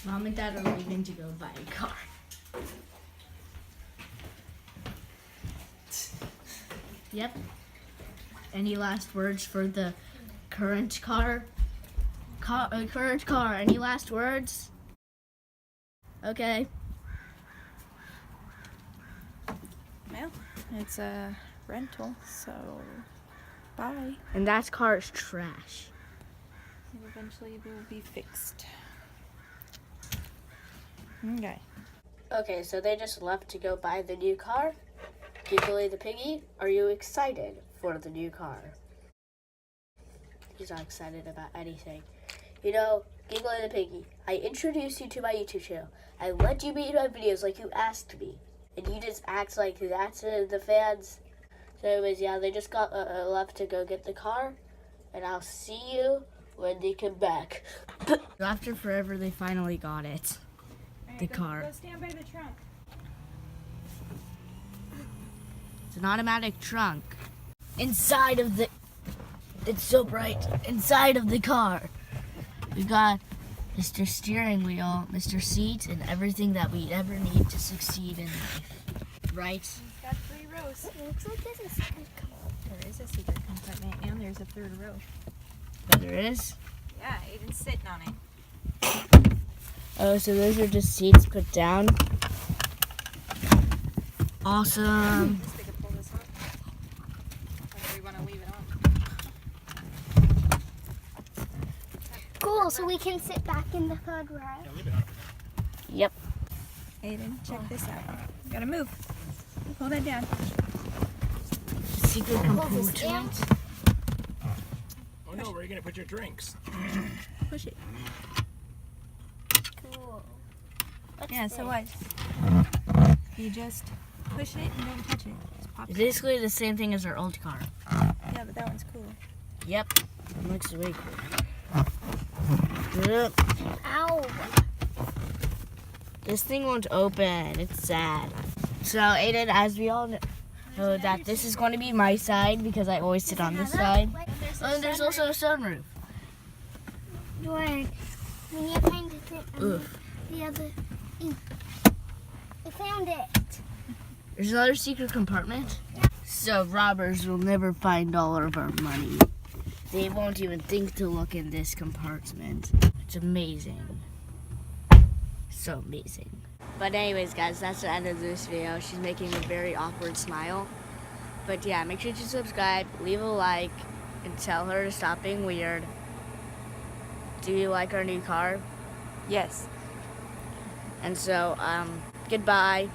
Mom and Dad are leaving to go buy a car. Yep. Any last words for the current car? Current car. Any last words? Okay. Well, it's a rental, so bye. And that car is trash. Eventually it will be fixed. Okay. Okay, so they just left to go buy the new car. Giggly the piggy, are you excited for the new car? He's not excited about anything. You know, Giggly the piggy, I introduced you to my YouTube channel. I let you be in my videos like you asked me. And you just act like that's the fans. So anyways, yeah, they just got left to go get the car. And I'll see you when they come back. After forever, they finally got it. The car. Go stand by the trunk. It's an automatic trunk. Inside of the... It's so bright. Inside of the car. We got Mr. Steering Wheel, Mr. Seat, and everything that we ever need to succeed in life. Right? It's got 3 rows. It looks like there's a secret compartment. There is a secret compartment and there's a 3rd row. Oh, there is? Yeah, Aiden's sitting on it. Oh, so those are just seats put down. Awesome. Just they could pull this up. Or do we want to leave it on? Cool, so we can sit back in the 3rd row. Yep. Aiden, check this out. You gotta move. Pull that down. Secret Hold this down. compartment. Oh no, where are you gonna put your drinks? Push it. Cool. What's Yeah, so this? what? You just push it and don't touch it. Just pop It's it. basically the same thing as our old car. Yeah, but that one's cool. Yep. It looks way cool. Yep. Ow. This thing won't open. It's sad. So, Aiden, as we all know that this is going to be my side because I always sit on this side. And there's also a sunroof. Dwayne, we need to find Oof. the other. I found it. There's another secret compartment. So robbers will never find all of our money. They won't even think to look in this compartment. It's amazing. So amazing. But anyways, guys, that's the end of this video. She's making a very awkward smile. But yeah, make sure to subscribe, leave a like, and tell her to stop being weird. Do you like our new car? Yes. And so, goodbye.